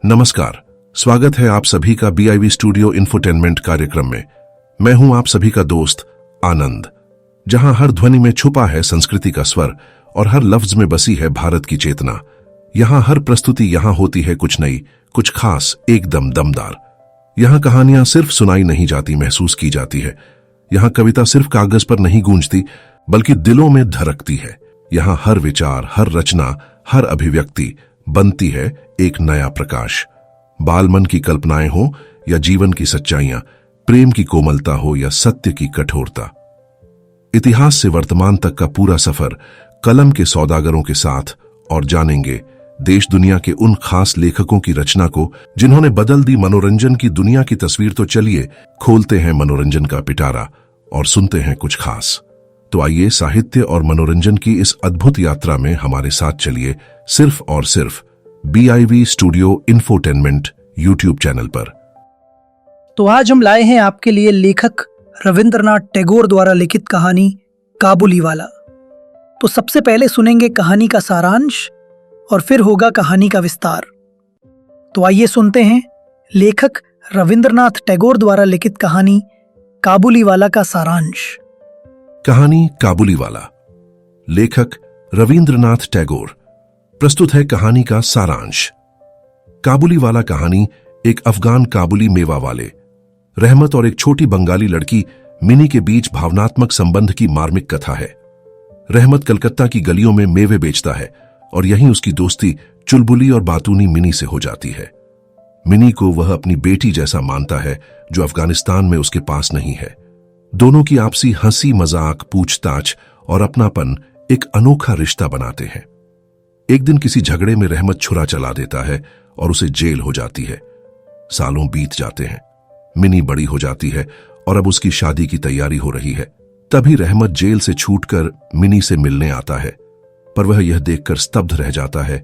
नमस्कार, स्वागत है आप सभी का BIV स्टूडियो इंफोटेनमेंट कार्यक्रम में। मैं हूं आप सभी का दोस्त आनंद, जहां हर ध्वनि में छुपा है संस्कृति का स्वर और हर लफ्ज में बसी है भारत की चेतना। यहां हर प्रस्तुति यहां होती है कुछ नई, कुछ खास, एकदम दमदार। यहां कहानियां सिर्फ सुनाई नहीं जाती, महसूस की जाती है। यहां कविता सिर्फ कागज पर नहीं गूंजती, बल्कि दिलों में धड़कती है। यहां हर विचार, हर रचना, हर अभिव्यक्ति बनती है एक नया प्रकाश। बालमन की कल्पनाएं हो या जीवन की सच्चाइयां, प्रेम की कोमलता हो या सत्य की कठोरता, इतिहास से वर्तमान तक का पूरा सफर कलम के सौदागरों के साथ। और जानेंगे देश दुनिया के उन खास लेखकों की रचना को जिन्होंने बदल दी मनोरंजन की दुनिया की तस्वीर। तो चलिए खोलते हैं मनोरंजन का पिटारा और सुनते हैं कुछ खास। तो आइए साहित्य और मनोरंजन की इस अद्भुत यात्रा में हमारे साथ चलिए, सिर्फ और सिर्फ BIV studio infotainment YouTube channel पर। तो आज हम लाए हैं आपके लिए लेखक रविंद्रनाथ टैगोर द्वारा लिखित कहानी काबुलीवाला। तो सबसे पहले सुनेंगे कहानी का सारांश और फिर होगा कहानी का विस्तार। तो आइए सुनते हैं लेखक रविंद्रनाथ टैगोर द्वारा लिखित कहानी काबुलीवाला का सारांश। कहानी काबुलीवाला, लेखक रविंद्रनाथ टैगोर। प्रस्तुत है कहानी का सारांश। काबुलीवाला कहानी एक अफगान काबुली मेवा वाले रहमत और एक छोटी बंगाली लड़की मिनी के बीच भावनात्मक संबंध की मार्मिक कथा है। रहमत कलकत्ता की गलियों में मेवे बेचता है और यहीं उसकी दोस्ती चुलबुली और बातूनी मिनी से हो जाती है। मिनी को वह अपनी बेटी जैसा मानता है, जो अफगानिस्तान में उसके पास नहीं है। दोनों की आपसी हंसी मजाक, पूछताछ और अपनापन एक अनोखा रिश्ता बनाते हैं। एक दिन किसी झगड़े में रहमत छुरा चला देता है और उसे जेल हो जाती है। सालों बीत जाते हैं, मिनी बड़ी हो जाती है और अब उसकी शादी की तैयारी हो रही है। तभी रहमत जेल से छूटकर मिनी से मिलने आता है, पर वह यह देखकर स्तब्ध रह जाता है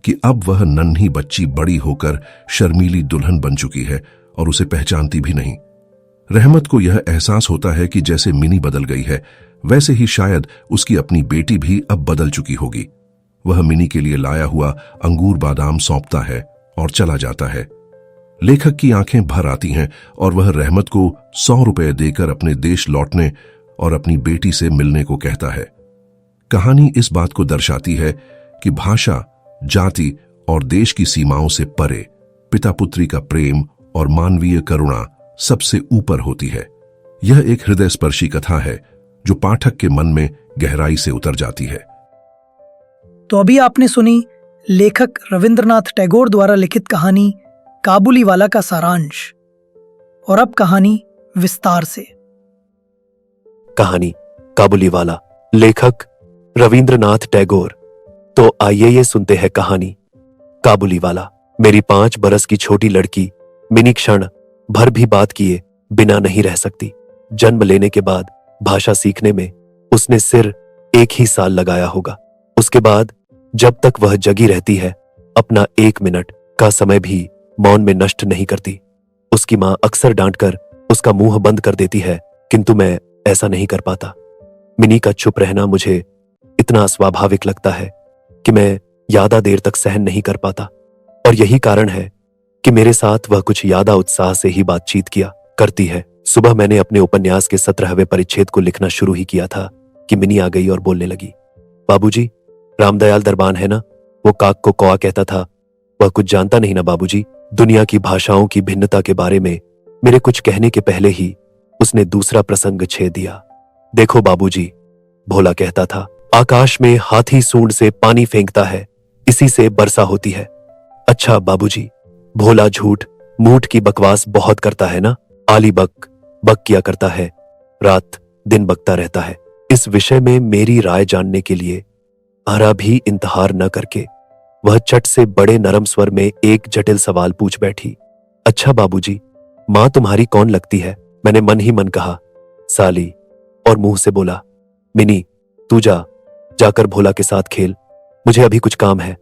कि अब वह नन्ही बच्ची बड़ी होकर शर्मीली दुल्हन बन चुकी है और उसे पहचानती भी नहीं। रहमत को यह एहसास होता है कि जैसे मिनी बदल गई है, वैसे ही शायद उसकी अपनी बेटी भी अब बदल चुकी होगी। वह मिनी के लिए लाया हुआ अंगूर बादाम सौंपता है और चला जाता है। लेखक की आंखें भर आती हैं और वह रहमत को 100 रुपए देकर अपने देश लौटने और अपनी बेटी से मिलने को कहता है। कहानी इस बात को दर्शाती है कि भाषा, जाति और देश की सीमाओं से परे पिता पुत्री का प्रेम और मानवीय करुणा सबसे ऊपर होती है। यह एक हृदय स्पर्शी कथा है जो पाठक के मन में गहराई से उतर जाती है। तो अभी आपने सुनी लेखक रविंद्रनाथ टैगोर द्वारा लिखित कहानी काबुलीवाला का सारांश। और अब कहानी विस्तार से। कहानी काबुलीवाला, लेखक रविंद्रनाथ टैगोर। तो आइए ये सुनते हैं कहानी काबुलीवाला। मेरी 5 बरस की छोटी लड़की मिनी क्षण भर भी बात किए बिना नहीं रह सकती। जन्म लेने के बाद भाषा सीखने में उसने सिर्फ 1 ही साल लगाया होगा। उसके बाद जब तक वह जगी रहती है, अपना 1 मिनट का समय भी मौन में नष्ट नहीं करती। उसकी मां अक्सर डांटकर उसका मुंह बंद कर देती है, किंतु मैं ऐसा नहीं कर पाता। मिनी का चुप रहना मुझे इतना अस्वाभाविक लगता है कि मैं ज्यादा देर तक सहन नहीं कर पाता। और यही कारण है कि मेरे साथ वह कुछ ज्यादा उत्साह से ही बातचीत किया करती है। सुबह मैंने अपने उपन्यास के 17वें परिच्छेद को लिखना शुरू ही किया था कि मिनी आ गई और बोलने लगी। बाबूजी, रामदयाल दरबान है ना, वो काक को कौआ कहता था, वह कुछ जानता नहीं ना बाबूजी। दुनिया की भाषाओं की भिन्नता के बारे में मेरे कुछ कहने के पहले ही उसने दूसरा प्रसंग छेड़ दिया। देखो बाबूजी, भोला कहता था, आकाश में हाथी सूंड से पानी फेंकता है, इसी से वर्षा होती है। अच्छा बाबूजी, भोला झूठ मूठ की बकवास बहुत करता है ना, आली बक बक किया करता है, रात दिन बकता रहता है। इस विषय में मेरी राय जानने के लिए आरा भी इंतहार न करके वह चट से बड़े नरम स्वर में एक जटिल सवाल पूछ बैठी। अच्छा बाबूजी, मां तुम्हारी कौन लगती है? मैंने मन ही मन कहा, साली, और मुंह से बोला, मिनी, तू जाकर भोला के साथ खेल, मुझे अभी कुछ काम है।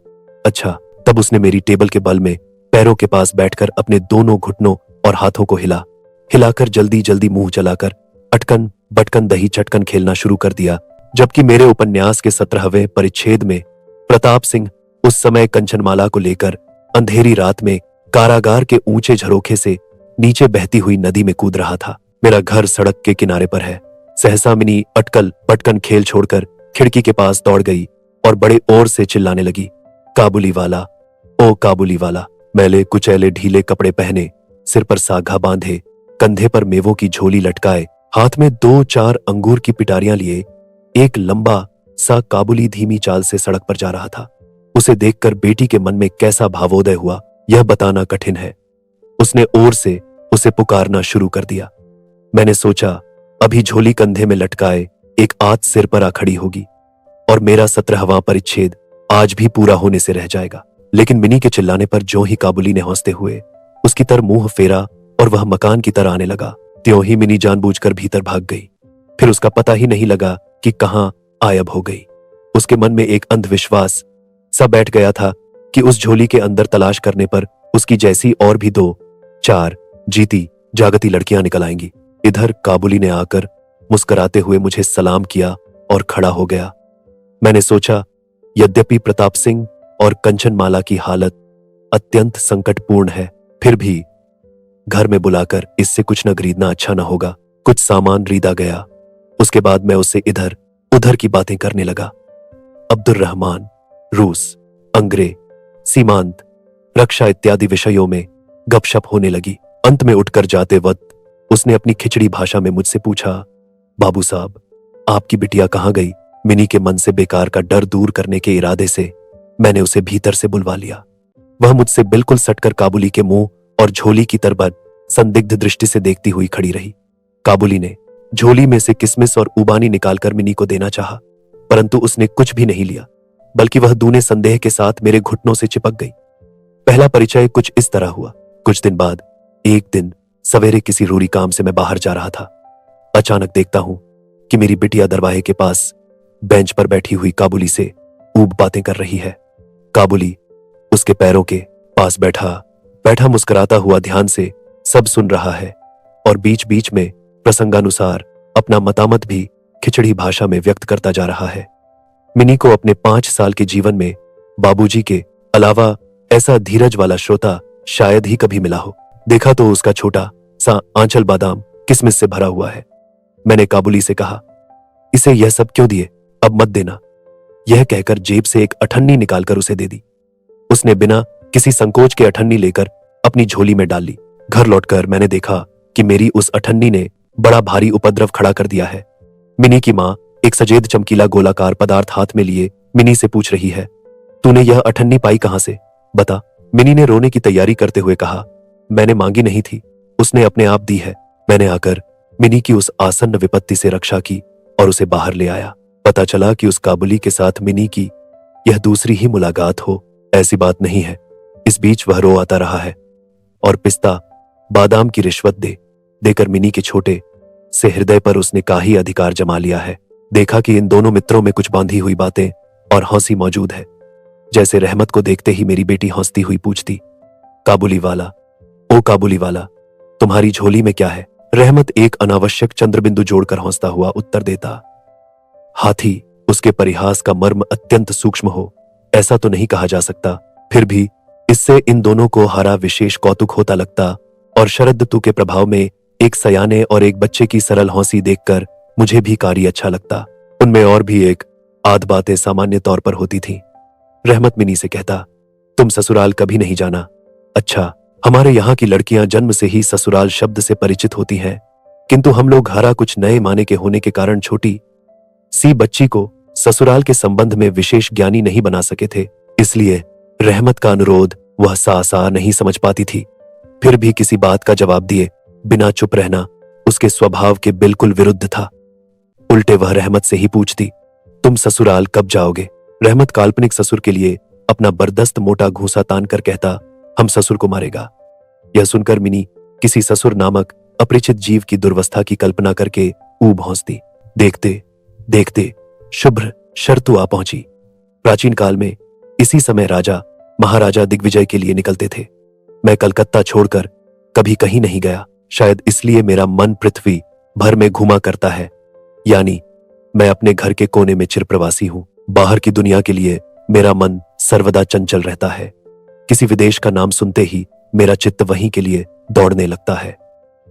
अच्छा। तब उसने मेरी टेबल के बल में पैरों के पास बैठकर अपने दोनों घुटनों और हाथों को हिलाकर जल्दी जल्दी मुंह चलाकर अटकन बटकन दही चटकन खेलना शुरू कर दिया। जबकि मेरे उपन्यास के 17वें परिच्छेद में प्रताप सिंह उस समय कंचनमाला को लेकर अंधेरी रात में कारागार के ऊंचे झरोखे से नीचे बहती हुई नदी में कूद रहा था। मेरा घर सड़क के किनारे पर है। सहसा मिनी अटकल पटकन खेल छोड़कर खिड़की के पास दौड़ गई और बड़े ओर से चिल्लाने लगी, काबुली वाला, ओ काबुली वाला। मैले कुचैले ढीले कपड़े पहने, सिर पर सागा बांधे, कंधे पर मेवों की झोली लटकाए, हाथ में 2-4 अंगूर की पिटारियां लिए एक लंबा सा काबुली धीमी चाल से सड़क पर जा रहा था। उसे देखकर बेटी के मन में कैसा भावोदय हुआ यह बताना कठिन है। उसने ओर से उसे पुकारना शुरू कर दिया। मैंने सोचा अभी झोली कंधे में लटकाए एक आंच सिर पर आ खड़ी होगी और मेरा 17वां परिच्छेद आज भी पूरा होने से रह जाएगा। लेकिन मिनी के चिल्लाने पर ज्यों ही काबुली ने हंसते हुए उसकी तरफ मुंह फेरा और वह मकान की तरह आने लगा, त्यों ही मिनी जानबूझकर भीतर भाग गई। फिर उसका पता ही नहीं लगा कि कहां गायब हो गई। उसके मन में एक अंधविश्वास सा बैठ गया था कि उस झोली के अंदर तलाश करने पर उसकी जैसी और भी 2-4 जीती जागती लड़कियां निकल आएंगी। इधर काबुली ने आकर मुस्कुराते हुए मुझे सलाम किया और खड़ा हो गया। मैंने सोचा यद्यपि प्रताप सिंह और कंचनमाला की हालत अत्यंत संकटपूर्ण है, फिर भी घर में बुलाकर इससे कुछ न खरीदना अच्छा न होगा। कुछ सामान खरीदा गया। उसके बाद मैं उससे इधर उधर की बातें करने लगा। अब्दुल रहमान, रूस, अंग्रेज, सीमांत, रक्षा इत्यादि विषयों में गपशप होने लगी। अंत में उठकर जाते वक्त उसने अपनी खिचड़ी भाषा में मुझसे पूछा, बाबू साहब, आपकी बिटिया कहाँ गई? मिनी के मन से बेकार का डर दूर करने के इरादे से मैंने उसे भीतर से बुलवा लिया। वह मुझसे बिल्कुल सटकर काबुली के मुंह और झोली की तरफ संदिग्ध दृष्टि से देखती हुई खड़ी रही। काबुली ने झोली में से किसमिस और उबानी निकालकर मिनी को देना चाहा, परंतु उसने कुछ भी नहीं लिया, बल्कि वह दूने संदेह के साथ मेरे घुटनों से चिपक गई। पहला परिचय कुछ इस तरह हुआ। कुछ दिन बाद एक दिन सवेरे किसी जरूरी काम से मैं बाहर जा रहा था। अचानक देखता हूं कि मेरी बिटिया दरवाजे के पास बेंच पर बैठी हुई काबुली से ऊब बातें कर रही है। काबुली उसके पैरों के पास बैठा मुस्कुराता हुआ ध्यान से सब सुन रहा है और बीच बीच में प्रसंगानुसार अपना मतामत भी खिचड़ी भाषा में व्यक्त करता जा रहा है। मिनी को अपने 5 साल के जीवन में बाबूजी के अलावा ऐसा धीरज वाला श्रोता शायद ही कभी मिला हो। देखा तो उसका छोटा सा आंचल बादाम किसमिस से भरा हुआ है। मैंने काबुली से कहा, इसे यह सब क्यों दिए? अब मत देना। यह कहकर जेब से एक अठन्नी निकालकर उसे दे दी। उसने बिना किसी संकोच के अठन्नी लेकर अपनी झोली में डाल ली। घर लौटकर मैंने देखा कि मेरी उस अठन्नी ने बड़ा भारी उपद्रव खड़ा कर दिया है। मिनी की मां एक सजेद चमकीला गोलाकार पदार्थ हाथ में लिए मिनी से पूछ रही है, तूने यह अठन्नी पाई कहां से? बता। मिनी ने रोने की तैयारी करते हुए कहा, मैंने मांगी नहीं थी, उसने अपने आप दी है। मैंने आकर मिनी की उस आसन्न विपत्ति से रक्षा की और उसे बाहर ले आया। पता चला कि उस काबुली के साथ मिनी की यह दूसरी ही मुलाकात हो, ऐसी बात नहीं है। इस बीच वह रो आता रहा है और पिस्ता बादाम की रिश्वत देकर मिनी के छोटे से हृदय पर उसने काही अधिकार जमा लिया है। देखा कि इन दोनों मित्रों में कुछ बांधी हुई बातें और हंसी मौजूद है। जैसे रहमत को देखते ही मेरी बेटी हंसती हुई पूछती, काबुली वाला, ओ काबुली वाला, तुम्हारी झोली में क्या है? रहमत एक अनावश्यक चंद्रबिंदु जोड़कर हंसता हुआ उत्तर देता, हाथी। उसके परिहास का मर्म अत्यंत सूक्ष्म हो ऐसा तो नहीं कहा जा सकता, फिर भी इससे इन दोनों को हरा विशेष कौतुक होता लगता और शरद ऋतु के प्रभाव में एक सयाने और एक बच्चे की सरल हंसी देखकर मुझे भी कारी अच्छा लगता। उनमें और भी एक आध बातें सामान्य तौर पर होती थीं। रहमत मिनी से कहता, तुम ससुराल कभी नहीं जाना? अच्छा, हमारे यहाँ की लड़कियां जन्म से ही ससुराल शब्द से परिचित होती हैं, किंतु हम लोग हरा कुछ नए माने के होने के कारण छोटी सी बच्ची को ससुराल के संबंध में विशेष ज्ञानी नहीं बना सके थे। इसलिए रहमत का अनुरोध वह सा नहीं समझ पाती थी। फिर भी किसी बात का जवाब दिए बिना चुप रहना उसके स्वभाव के बिल्कुल विरुद्ध था। उल्टे वह रहमत से ही पूछती, तुम ससुराल कब जाओगे? रहमत काल्पनिक ससुर के लिए अपना बर्दस्त मोटा घूंसा तान कर कहता, हम ससुर को मारेगा। यह सुनकर मिनी किसी ससुर नामक अपरिचित जीव की दुर्वस्था की कल्पना करके ऊब हंसती। देखते देखते शुभ्र शरतु आ पहुंची। प्राचीन काल में इसी समय राजा महाराजा दिग्विजय के लिए निकलते थे। मैं कलकत्ता छोड़कर कभी कहीं नहीं गया, शायद इसलिए मेरा मन पृथ्वी भर में घुमा करता है, यानी मैं अपने घर के कोने में चिरप्रवासी हूं। बाहर की दुनिया के लिए मेरा मन सर्वदा चंचल रहता है। किसी विदेश का नाम सुनते ही मेरा चित्त वहीं के लिए दौड़ने लगता है।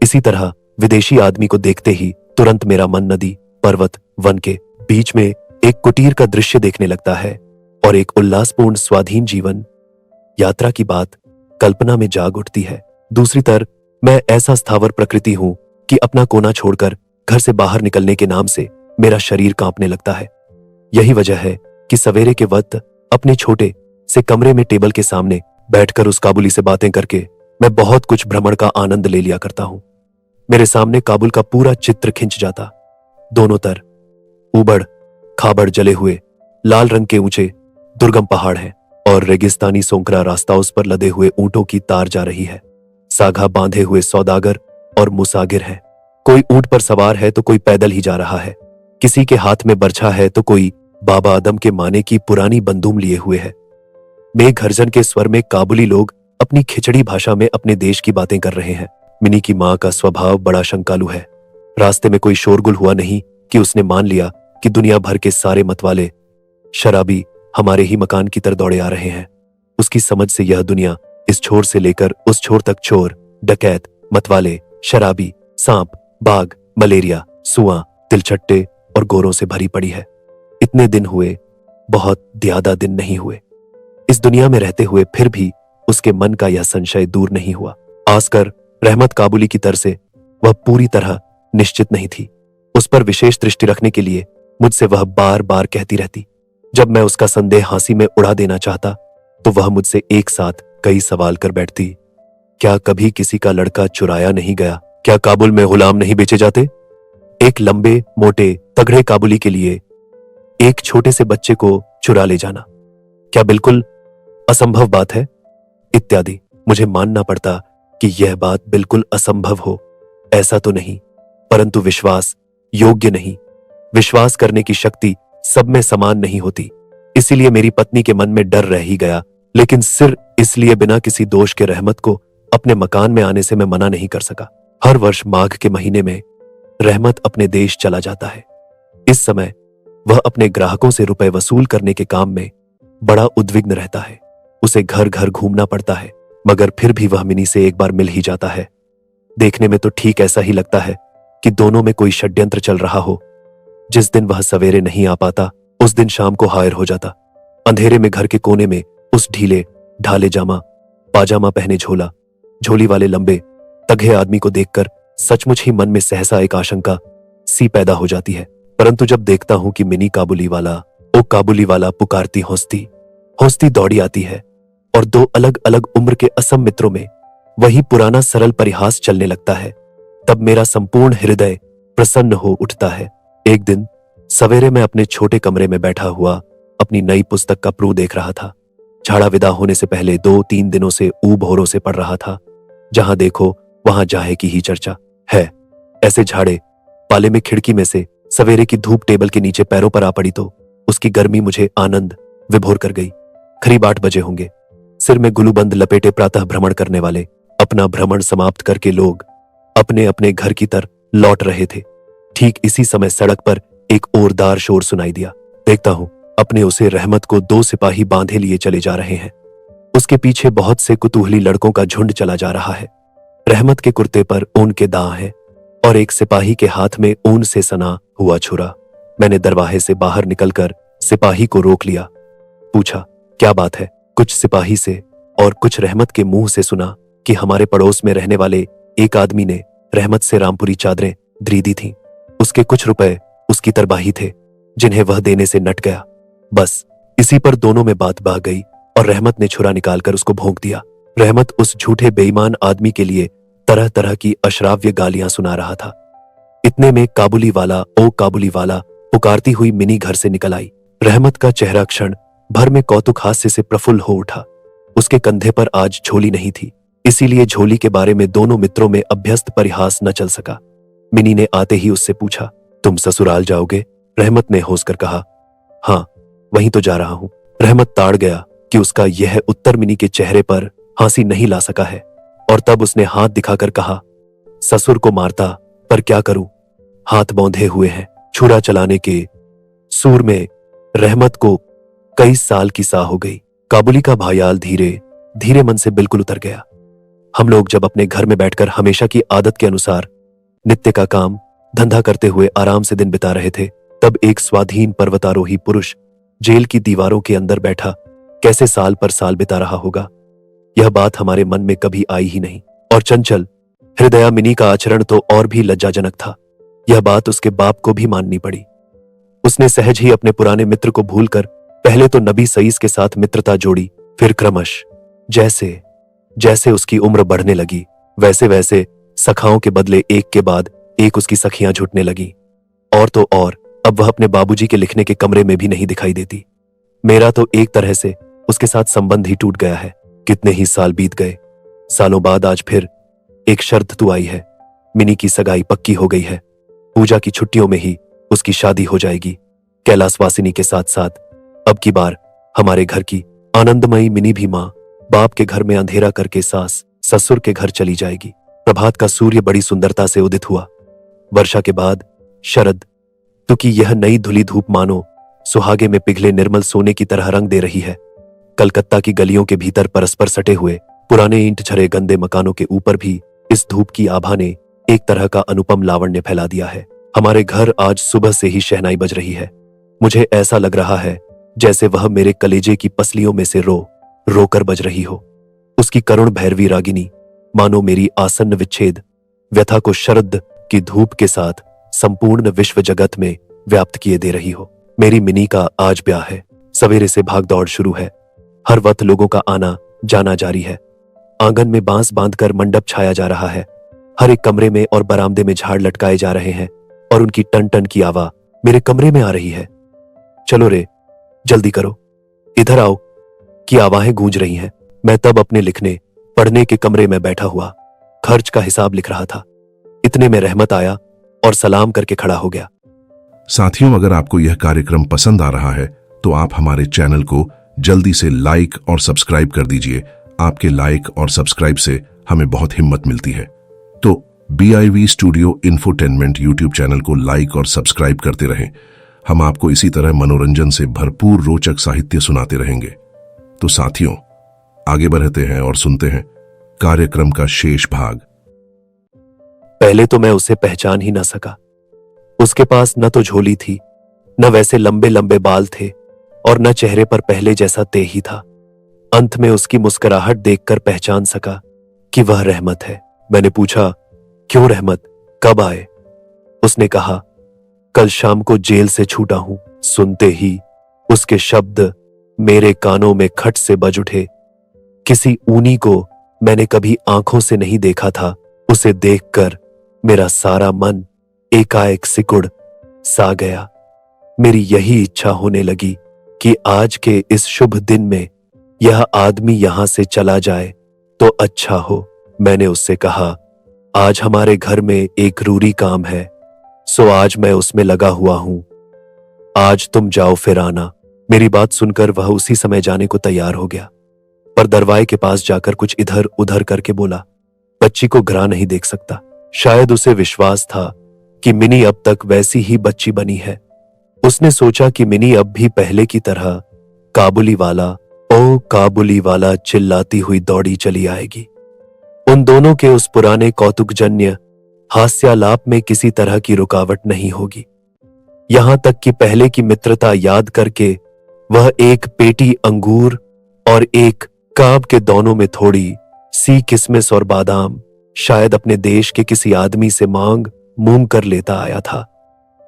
इसी तरह विदेशी आदमी को देखते ही तुरंत मेरा मन नदी, पर्वत, वन के बीच में एक कुटीर का दृश्य देखने लगता है और एक उल्लासपूर्ण स्वाधीन जीवन यात्रा की बात कल्पना में जाग उठती है। दूसरी तरफ मैं ऐसा स्थावर प्रकृति हूं कि अपना कोना छोड़कर घर से बाहर निकलने के नाम से मेरा शरीर कांपने लगता है। यही वजह है कि सवेरे के वक्त अपने छोटे से कमरे में टेबल के सामने बैठकर उस काबुली से बातें करके मैं बहुत कुछ भ्रमण का आनंद ले लिया करता हूं। मेरे सामने काबुल का पूरा चित्र खिंच जाता। दोनों तरफ उबड़ खाबड़ जले हुए लाल रंग के ऊंचे दुर्गम पहाड़ हैं और रेगिस्तानी सोंकरा रास्ता उस पर लदे हुए ऊंटों की तार जा रही है। साघा बांधे हुए सौदागर और मुसागिर हैं। कोई ऊंट पर सवार है तो कोई पैदल ही जा रहा है। किसी के हाथ में बर्छा है तो कोई बाबा आदम के माने की पुरानी बंदूक लिए हुए है। मेघ गर्जन के स्वर में काबुली लोग अपनी खिचड़ी भाषा में अपने देश की बातें कर रहे हैं। मिनी की मां का स्वभाव बड़ा शंकालु है। रास्ते में कोई शोरगुल हुआ नहीं कि उसने मान लिया कि दुनिया भर के सारे मतवाले शराबी हमारे ही मकान की तरफ दौड़े आ रहे हैं। उसकी समझ से यह दुनिया इस छोर से लेकर उस छोर तक चोर, डकैत, मतवाले, शराबी, सांप, बाघ, मलेरिया, सुआ, तिलचट्टे और गोरों से भरी पड़ी है। इतने दिन हुए, बहुत ज्यादा दिन नहीं हुए। इस दुनिया में रहते हुए फिर भी उसके मन का यह संशय दूर नहीं हुआ। आसकर रहमत काबुली की तरफ से वह पूरी तरह निश्चित नहीं थी। उस पर विशेष दृष्टि रखने के लिए मुझसे वह बार बार कहती रहती। जब मैं उसका संदेह हंसी में उड़ा देना चाहता तो वह मुझसे एक साथ कई सवाल कर बैठती। क्या कभी किसी का लड़का चुराया नहीं गया? क्या काबुल में गुलाम नहीं बेचे जाते? एक लंबे मोटे तगड़े काबुली के लिए एक छोटे से बच्चे को चुरा ले जाना क्या बिल्कुल असंभव बात है? इत्यादि। मुझे मानना पड़ता कि यह बात बिल्कुल असंभव हो, ऐसा तो नहीं, परंतु विश्वास योग्य नहीं। विश्वास करने की शक्ति सब में समान नहीं होती। इसीलिए मेरी पत्नी के मन में डर रह ही गया, लेकिन सिर्फ इसलिए बिना किसी दोष के रहमत को अपने मकान में आने से मैं मना नहीं कर सका। हर वर्ष माघ के महीने में रहमत अपने देश चला जाता है। इस समय वह अपने ग्राहकों से रुपए वसूल करने के काम में बड़ा उद्विग्न रहता है। उसे घर घर घूमना पड़ता है, मगर फिर भी वह मिनी से एक बार मिल ही जाता है। देखने में तो ठीक ऐसा ही लगता है कि दोनों में कोई षड्यंत्र चल रहा हो। जिस दिन वह सवेरे नहीं आ पाता उस दिन शाम को हायर हो जाता। अंधेरे में घर के कोने में उस ढीले ढाले पाजामा पहने झोली वाले लंबे तगड़े आदमी को देखकर सचमुच ही मन में सहसा एक आशंका सी पैदा हो जाती है। परंतु जब देखता हूं कि मिनी काबुली वाला पुकारती हौसती दौड़ी आती है और दो अलग अलग उम्र के असम मित्रों में वही पुराना सरल परिहास चलने लगता है, तब मेरा संपूर्ण हृदय प्रसन्न हो उठता है। एक दिन सवेरे मैं अपने छोटे कमरे में बैठा हुआ अपनी नई पुस्तक का प्रू देख रहा था। झाड़ा विदा होने से पहले 2-3 दिनों से ऊब होरों से पढ़ रहा था। जहां देखो वहां जाहे की ही चर्चा है। ऐसे झाड़े पाले में खिड़की में से सवेरे की धूप टेबल के नीचे पैरों पर आ पड़ी तो उसकी गर्मी मुझे आनंद विभोर कर गई। करीब 8 बजे होंगे। सिर में गुलूबंद लपेटे प्रातः भ्रमण करने वाले अपना भ्रमण समाप्त करके लोग अपने अपने घर की तरफ लौट रहे थे। ठीक इसी समय सड़क पर एक ओरदार शोर सुनाई दिया। देखता हूं अपने उसे रहमत को 2 सिपाही बांधे लिए चले जा रहे हैं। उसके पीछे बहुत से कुतूहली लड़कों का झुंड चला जा रहा है। रहमत के कुर्ते पर ऊन के दांव है और एक सिपाही के हाथ में ऊन से सना हुआ छुरा। मैंने दरवाजे से बाहर निकलकर सिपाही को रोक लिया। पूछा, क्या बात है? कुछ सिपाही से और कुछ रहमत के मुंह से सुना कि हमारे पड़ोस में रहने वाले एक आदमी ने रहमत से रामपुरी चादरें खरीदी थीं। उसके कुछ रुपए उसकी तरबाही थे जिन्हें वह देने से नट गया। बस इसी पर दोनों में बात बह गई और रहमत ने छुरा निकालकर उसको भोंक दिया। रहमत उस झूठे बेईमान आदमी के लिए तरह तरह की अश्राव्य गालियां सुना रहा था। इतने में काबुली वाला पुकारती हुई मिनी घर से निकल आई। रहमत का चेहरा क्षण भर में कौतुक हास्य से प्रफुल्ल हो उठा। उसके कंधे पर आज झोली नहीं थी, इसीलिए झोली के बारे में दोनों मित्रों में अभ्यस्त परिहास न चल सका। मिनी ने आते ही उससे पूछा, तुम ससुराल जाओगे? रहमत ने होंसकर कहा, हाँ वहीं तो जा रहा हूं। रहमत ताड़ गया कि उसका यह उत्तर मिनी के चेहरे पर हंसी नहीं ला सका है और तब उसने हाथ दिखाकर कहा, ससुर को मारता पर क्या करूं, हाथ बौंधे हुए हैं। छुरा चलाने के सूर में रहमत को कई साल की सा हो गई। काबुली का भायाल धीरे धीरे मन से बिल्कुल उतर गया। हम लोग जब अपने घर में बैठकर हमेशा की आदत के अनुसार नित्य का काम धंधा करते हुए आराम से दिन बिता रहे थे, तब एक स्वाधीन पर्वतारोही पुरुष जेल की दीवारों के अंदर बैठा कैसे साल पर साल बिता रहा होगा, यह बात हमारे मन में कभी आई ही नहीं। और चंचल हृदया मिनी का आचरण तो और भी लज्जाजनक था। यह बात उसके बाप को भी माननी पड़ी। उसने सहज ही अपने पुराने मित्र को भूलकर पहले तो नबी सईस के साथ मित्रता जोड़ी, फिर क्रमश जैसे जैसे उसकी उम्र बढ़ने लगी वैसे वैसे सखाओं के बदले एक के बाद एक उसकी सखियां जुटने लगी। और तो और अब वह अपने बाबूजी के लिखने के कमरे में भी नहीं दिखाई देती। मेरा तो एक तरह से उसके साथ संबंध ही टूट गया है। कितने ही साल बीत गए, सालों बाद आज फिर एक शर्त तो आई है। मिनी की सगाई पक्की हो गई है। पूजा की छुट्टियों में ही उसकी शादी हो जाएगी कैलाशवासिनी के साथ साथ। अब की बार हमारे घर की आनंदमयी मिनी भी माँ बाप के घर में अंधेरा करके सास ससुर के घर चली जाएगी। प्रभात का सूर्य बड़ी सुंदरता से उदित हुआ। वर्षा के बाद शरद क्योंकि यह नई धुली धूप मानो सुहागे में पिघले निर्मल सोने की तरह रंग दे रही है। कलकत्ता की गलियों के भीतर परस्पर सटे हुए पुराने ईंट झरे गंदे मकानों के ऊपर भी इस धूप की आभा ने एक तरह का अनुपम लावण्य फैला दिया है। हमारे घर आज सुबह से ही शहनाई बज रही है। मुझे ऐसा लग रहा है जैसे वह मेरे कलेजे की पसलियों में से रो रोकर बज रही हो। उसकी करुण भैरवी रागिनी मानो मेरी आसन्न विच्छेद व्यथा को शरद की धूप के साथ संपूर्ण विश्व जगत में व्याप्त किए दे रही हो। मेरी मिनी का आज ब्याह है। सवेरे से भागदौड़ शुरू है। हर वक्त लोगों का आना जाना जारी है। आंगन में बांस बांधकर मंडप छाया जा रहा है। हर एक कमरे में और बरामदे में झाड़ लटकाए जा रहे हैं और उनकी टन टन की आवाज मेरे कमरे में आ रही है। चलो रे, जल्दी करो, इधर आओ की आवाजें गूंज रही हैं। मैं तब अपने लिखने पढ़ने के कमरे में बैठा हुआ खर्च का हिसाब लिख रहा था। इतने में रहमत आया और सलाम करके खड़ा हो गया। साथियों, अगर आपको यह कार्यक्रम पसंद आ रहा है तो आप हमारे चैनल को जल्दी से लाइक और सब्सक्राइब कर दीजिए। आपके लाइक और सब्सक्राइब से हमें बहुत हिम्मत मिलती है। तो BIV studio infotainment YouTube channel को लाइक और सब्सक्राइब करते रहें। हम आपको इसी तरह मनोरंजन से भरपूर रोचक साहित्य सुनाते रहेंगे। तो साथियों, आगे बढ़ते हैं और सुनते हैं कार्यक्रम का शेष भाग। पहले तो मैं उसे पहचान ही ना सका। उसके पास न तो झोली थी, न वैसे लंबे लंबे बाल थे और न चेहरे पर पहले जैसा तेही था। अंत में उसकी मुस्कुराहट देखकर पहचान सका कि वह रहमत है। मैंने पूछा, क्यों रहमत, कब आए? उसने कहा, कल शाम को जेल से छूटा हूं। सुनते ही उसके शब्द मेरे कानों में खट से बज उठे। किसी ऊनी को मैंने कभी आंखों से नहीं देखा था। उसे देखकर मेरा सारा मन एकाएक सिकुड़ सा गया। मेरी यही इच्छा होने लगी कि आज के इस शुभ दिन में यह आदमी यहां से चला जाए तो अच्छा हो। मैंने उससे कहा, आज हमारे घर में एक जरूरी काम है, सो आज मैं उसमें लगा हुआ हूं। आज तुम जाओ फिर आना। मेरी बात सुनकर वह उसी समय जाने को तैयार हो गया, पर दरवाजे के पास जाकर कुछ इधर उधर करके बोला, बच्ची को घरा नहीं देख सकता। शायद उसे विश्वास था कि मिनी अब तक वैसी ही बच्ची बनी है। उसने सोचा कि मिनी अब भी पहले की तरह काबुली वाला, ओ काबुली वाला चिल्लाती हुई दौड़ी चली आएगी। उन दोनों के उस पुराने कौतुकजन्य हास्यालाप में किसी तरह की रुकावट नहीं होगी। यहां तक कि पहले की मित्रता याद करके वह एक पेटी अंगूर और एक काब के दोनों में थोड़ी सी किसमिस और बादाम शायद अपने देश के किसी आदमी से मांग मूंग कर लेता आया था।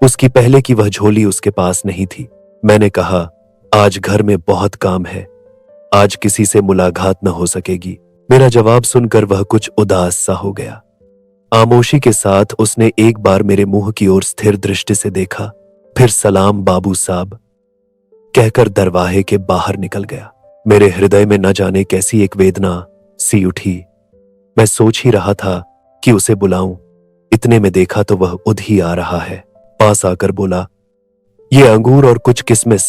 उसकी पहले की वह झोली उसके पास नहीं थी। मैंने कहा, आज घर में बहुत काम है, आज किसी से मुलाकात न हो सकेगी। मेरा जवाब सुनकर वह कुछ उदास सा हो गया। आमोशी के साथ उसने एक बार मेरे मुंह की ओर स्थिर दृष्टि से देखा, फिर सलाम बाबू साहब कहकर दरवाजे के बाहर निकल गया। मेरे हृदय में न जाने कैसी एक वेदना सी उठी। मैं सोच ही रहा था कि उसे बुलाऊं, इतने में देखा तो वह उध ही आ रहा है। पास आकर बोला, ये अंगूर और कुछ किसमिस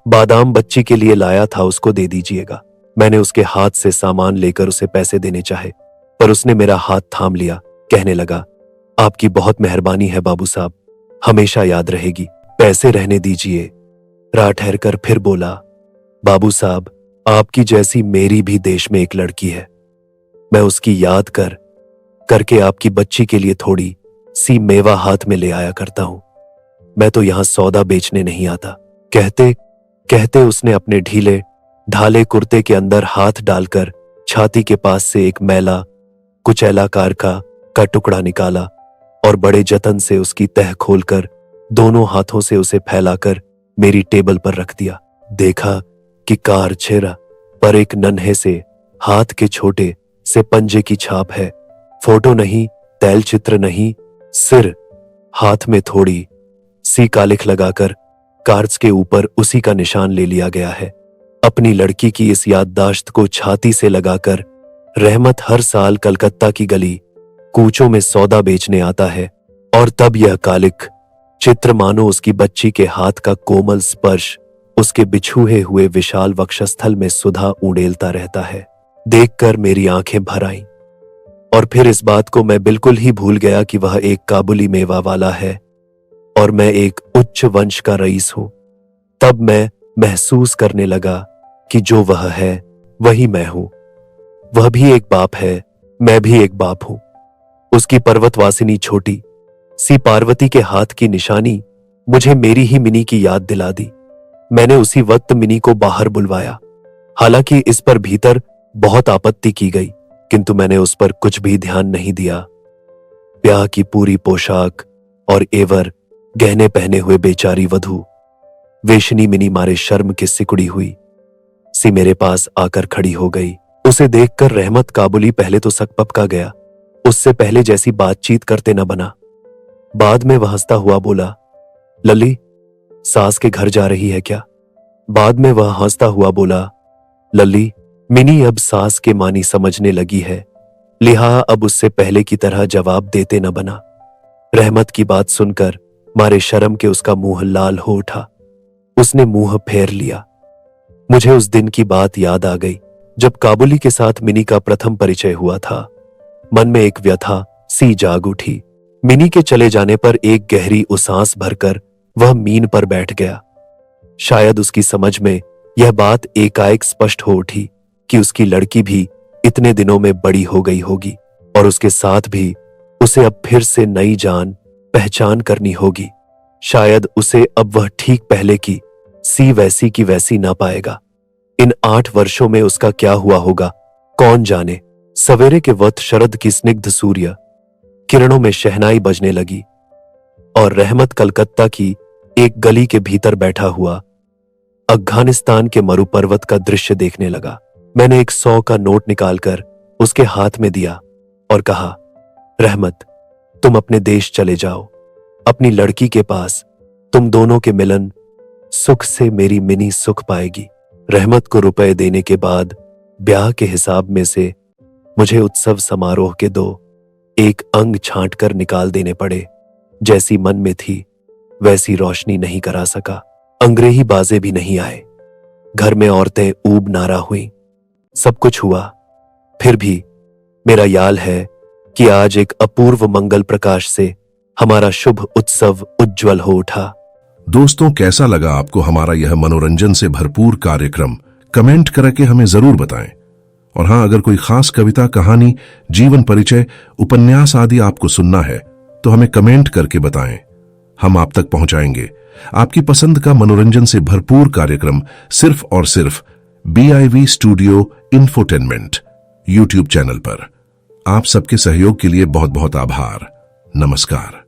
बादाम बच्ची के लिए लाया था, उसको दे दीजिएगा। मैंने उसके हाथ से सामान लेकर उसे पैसे देने चाहे, पर उसने मेरा हाथ थाम लिया। कहने लगा, आपकी बहुत मेहरबानी है बाबू साहब, हमेशा याद रहेगी, पैसे रहने दीजिए। राह ठहर कर फिर बोला, बाबू साहब, आपकी जैसी मेरी भी देश में एक लड़की है, मैं उसकी याद करके आपकी बच्ची के लिए थोड़ी सी मेवा हाथ में ले आया करता हूं। मैं तो यहां सौदा बेचने नहीं आता। कहते कहते उसने अपने ढीले ढाले कुर्ते के अंदर हाथ डालकर छाती के पास से एक मैला कुचैला कार का टुकड़ा निकाला और बड़े जतन से उसकी तह खोलकर दोनों हाथों से उसे फैलाकर मेरी टेबल पर रख दिया। देखा कि कार चेहरा पर एक नन्हे से हाथ के छोटे से पंजे की छाप है। फोटो नहीं, तैल चित्र नहीं, सिर हाथ में थोड़ी सी कालिख लगाकर कार्ड्स के ऊपर उसी का निशान ले लिया गया है। अपनी लड़की की इस याददाश्त को छाती से लगाकर रहमत हर साल कलकत्ता की गली कूचों में सौदा बेचने आता है और तब यह कालिख चित्र मानो उसकी बच्ची के हाथ का कोमल स्पर्श उसके बिछुए हुए विशाल वक्षस्थल में सुधा उड़ेलता रहता है। देखकर मेरी आंखें भर आईं और फिर इस बात को मैं बिल्कुल ही भूल गया कि वह एक काबुली मेवा वाला है और मैं एक उच्च वंश का रईस हूं। तब मैं महसूस करने लगा कि जो वह है वही मैं हूं। वह भी एक बाप है, मैं भी एक बाप हूं। उसकी पर्वतवासिनी छोटी सी पार्वती के हाथ की निशानी मुझे मेरी ही मिनी की याद दिला दी। मैंने उसी वक्त मिनी को बाहर बुलवाया। हालांकि इस पर भीतर बहुत आपत्ति की गई, किंतु मैंने उस पर कुछ भी ध्यान नहीं दिया। ब्याह की पूरी पोशाक और एवर गहने पहने हुए बेचारी वधू वेशनी मिनी मारे शर्म के सिकुड़ी हुई सी मेरे पास आकर खड़ी हो गई। उसे देखकर रहमत काबुली पहले तो सकपका गया। उससे पहले जैसी बातचीत करते न बना। बाद में वह हंसता हुआ बोला, लल्ली सास के घर जा रही है क्या? बाद में वह हंसता हुआ बोला, लल्ली मिनी अब सास के मानी समझने लगी है, लिहाजा अब उससे पहले की तरह जवाब देते न बना। रहमत की बात सुनकर मारे शर्म के उसका मुंह लाल हो उठा। उसने मुंह फेर लिया। मुझे उस दिन की बात याद आ गई जब काबुली के साथ मिनी का प्रथम परिचय हुआ था। मन में एक व्यथा सी जाग उठी। मिनी के चले जाने पर एक गहरी उसास भरकर वह मीन पर बैठ गया। शायद उसकी समझ में यह बात एकाएक स्पष्ट हो उठी कि उसकी लड़की भी इतने दिनों में बड़ी हो गई होगी और उसके साथ भी उसे अब फिर से नई जान पहचान करनी होगी। शायद उसे अब वह ठीक पहले की सी वैसी की वैसी ना पाएगा। इन 8 वर्षों में उसका क्या हुआ होगा कौन जाने। सवेरे के वक्त शरद की स्निग्ध सूर्य किरणों में शहनाई बजने लगी और रहमत कलकत्ता की एक गली के भीतर बैठा हुआ अफगानिस्तान के मरुपर्वत का दृश्य देखने लगा। मैंने एक 100 का नोट निकालकर उसके हाथ में दिया और कहा, रहमत तुम अपने देश चले जाओ, अपनी लड़की के पास। तुम दोनों के मिलन सुख से मेरी मिनी सुख पाएगी। रहमत को रुपए देने के बाद ब्याह के हिसाब में से मुझे उत्सव समारोह के 1 अंग छांट कर निकाल देने पड़े। जैसी मन में थी वैसी रोशनी नहीं करा सका। अंग्रेही बाजे भी नहीं आए। घर में औरतें ऊब नारा हुई। सब कुछ हुआ, फिर भी मेरा याल है कि आज एक अपूर्व मंगल प्रकाश से हमारा शुभ उत्सव उज्जवल हो उठा। दोस्तों, कैसा लगा आपको हमारा यह मनोरंजन से भरपूर कार्यक्रम? कमेंट करके हमें जरूर बताएं। और हां, अगर कोई खास कविता, कहानी, जीवन परिचय, उपन्यास आदि आपको सुनना है तो हमें कमेंट करके बताएं। हम आप तक पहुंचाएंगे आपकी पसंद का मनोरंजन से भरपूर कार्यक्रम सिर्फ और सिर्फ BIV studio infotainment YouTube channel पर। आप सबके सहयोग के लिए बहुत बहुत आभार। नमस्कार।